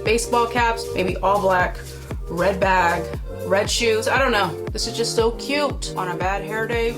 baseball caps, maybe all black, red bag, red shoes. I don't know. This is just so cute. On a bad hair day,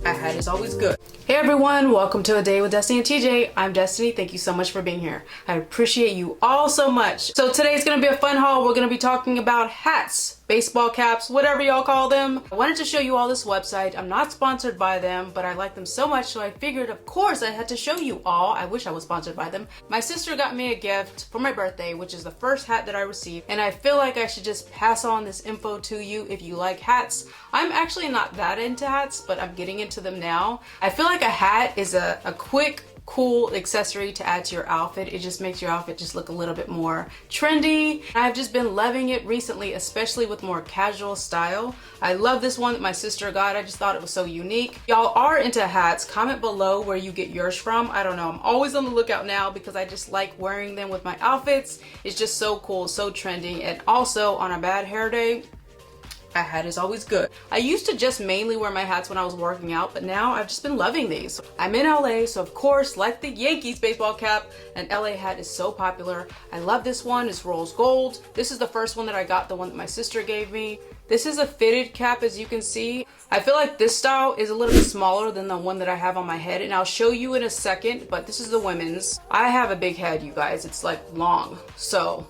a hat is always good. Hey everyone, welcome to A Day with Destiny and TJ. I'm Destiny. Thank you so much for being here. I appreciate you all so much. So today's gonna be a fun haul. We're gonna be talking about hats, baseball caps, whatever y'all call them. I wanted to show you all this website. I'm not sponsored by them, but I like them so much, so I figured, of course, I had to show you all. I wish I was sponsored by them. My sister got me a gift for my birthday, which is the first hat that I received, and I feel like I should just pass on this info to you if you like hats. I'm actually not that into hats, but I'm getting into them now. I feel like a hat is a quick, cool accessory to add to your outfit. It just makes your outfit just look a little bit more trendy. I've just been loving it recently, especially with more casual style. I love this one that my sister got. I just thought it was so unique. Y'all are into hats, comment below where you get yours from. I don't know, I'm always on the lookout now because I just like wearing them with my outfits. It's just so cool, so trendy, and also on a bad hair day, a hat is always good. I used to just mainly wear my hats when I was working out, but now I've just been loving these. I'm in LA, so of course, like the Yankees baseball cap, an LA hat is so popular. I love this one. It's rose gold. This is the first one that I got, the one that my sister gave me. This is a fitted cap, as you can see. I feel like this style is a little bit smaller than the one that I have on my head, and I'll show you in a second, but this is the women's. I have a big head, you guys. It's like long, so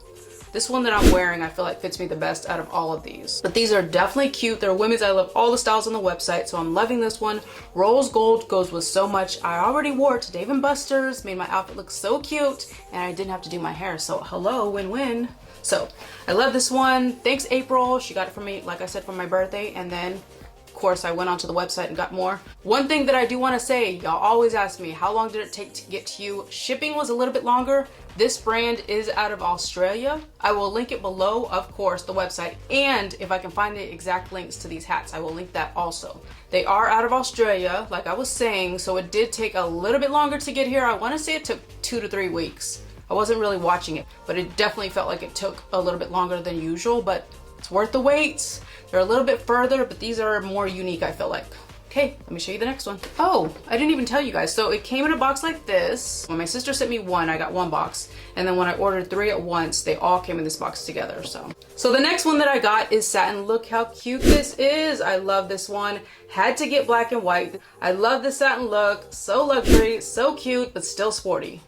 this one that I'm wearing, I feel like fits me the best out of all of these. But these are definitely cute. They're women's. I love all the styles on the website, so I'm loving this one. Rose gold goes with so much. I already wore it to Dave & Buster's, made my outfit look so cute, and I didn't have to do my hair, so hello, win-win. So I love this one. Thanks, April. She got it for me, like I said, for my birthday, and then of course I went onto the website and got more. One thing that I do want to say, y'all always ask me, how long did it take to get to you? Shipping was a little bit longer. This brand is out of Australia. I will link it below, of course, the website, and if I can find the exact links to these hats, I will link that also. They are out of Australia, like I was saying, so it did take a little bit longer to get here. I want to say it took 2 to 3 weeks. I wasn't really watching it, but it definitely felt like it took a little bit longer than usual, but it's worth the wait. They're a little bit further, but these are more unique, I feel like. Okay, let me show you the next one. Oh, I didn't even tell you guys. So it came in a box like this. When my sister sent me one, I got one box. And then when I ordered 3 at once, they all came in this box together, So the next one that I got is satin. Look how cute this is. I love this one. Had to get black and white. I love the satin look. So luxury, so cute, but still sporty.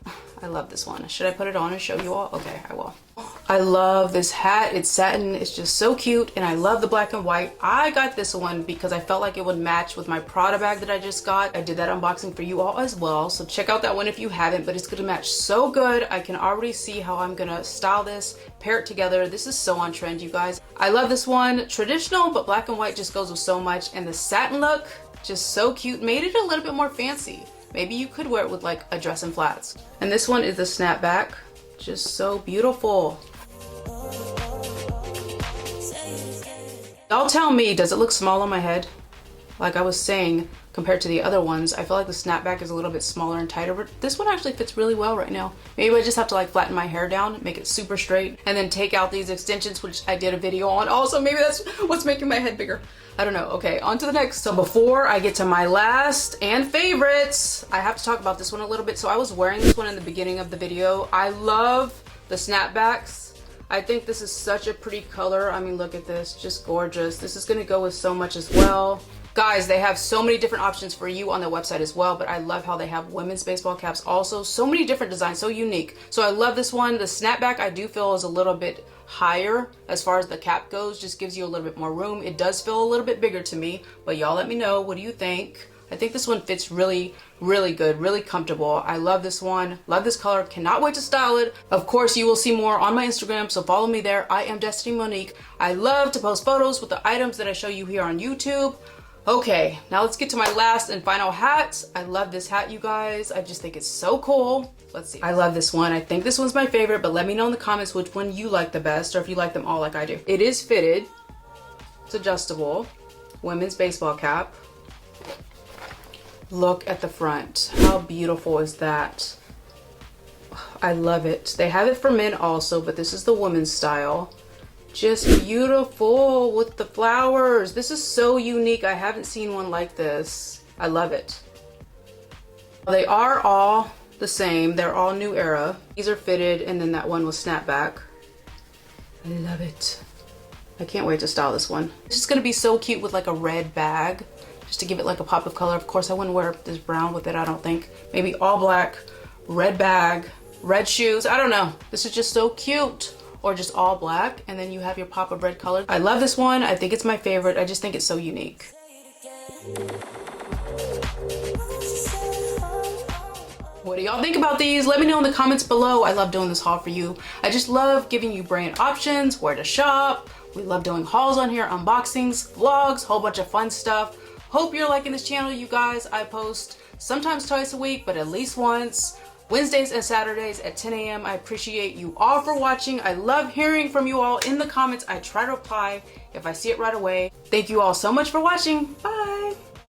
I love this one. Should I put it on and show you all? Okay, I will. I love this hat. It's satin. It's just so cute, and I love the black and white. I got this one because I felt like it would match with my Prada bag that I just got. I did that unboxing for you all as well, so check out that one if you haven't, but it's gonna match so good. I can already see how I'm gonna style this, pair it together. This is so on trend, you guys. I love this one. Traditional, but black and white just goes with so much, and the satin look, just so cute. Made it a little bit more fancy. Maybe you could wear it with like a dress and flats. And this one is the snapback. Just so beautiful. Y'all tell me, does it look small on my head? Like I was saying, compared to the other ones, I feel like the snapback is a little bit smaller and tighter, but this one actually fits really well right now. Maybe I just have to like flatten my hair down, make it super straight, and then take out these extensions, which I did a video on. Also, maybe that's what's making my head bigger. I don't know. Okay, on to the next. So before I get to my last and favorites, I have to talk about this one a little bit. So I was wearing this one in the beginning of the video. I love the snapbacks. I think this is such a pretty color. I mean, look at this, just gorgeous. This is gonna go with so much as well. Guys, they have so many different options for you on their website as well, but I love how they have women's baseball caps also. So many different designs, so unique. So I love this one. The snapback I do feel is a little bit higher as far as the cap goes, just gives you a little bit more room. It does feel a little bit bigger to me, but y'all let me know, what do you think? I think this one fits really, really good, really comfortable. I love this one, love this color, cannot wait to style it. Of course, you will see more on my Instagram, so follow me there. I am Destiny Monique. I love to post photos with the items that I show you here on YouTube. Okay, now let's get to my last and final hat. I love this hat, you guys. I just think it's so cool. Let's see. I love this one. I think this one's my favorite, but let me know in the comments which one you like the best, or if you like them all like I do. It is fitted. It's adjustable. Women's baseball cap. Look at the front. How beautiful is that? I love it. They have it for men also, but this is the women's style. Just beautiful with the flowers. This is so unique. I haven't seen one like this. I love it. They are all the same. They're all new era. These are fitted, and then that one was snapback. I love it. I can't wait to style this one. It's just gonna be so cute with like a red bag, just to give it like a pop of color. Of course, I wouldn't wear this brown with it, I don't think. Maybe all black, red bag, red shoes. I don't know. This is just so cute. Or just all black, and then you have your pop of red color. I love this one. I think it's my favorite. I just think it's so unique. What do y'all think about these? Let me know in the comments below. I love doing this haul for you. I just love giving you brand options, where to shop. We love doing hauls on here, unboxings, vlogs, whole bunch of fun stuff. Hope you're liking this channel, you guys. I post sometimes twice a week, but at least once. Wednesdays and Saturdays at 10 a.m. I appreciate you all for watching. I love hearing from you all in the comments. I try to reply if I see it right away. Thank you all so much for watching. Bye.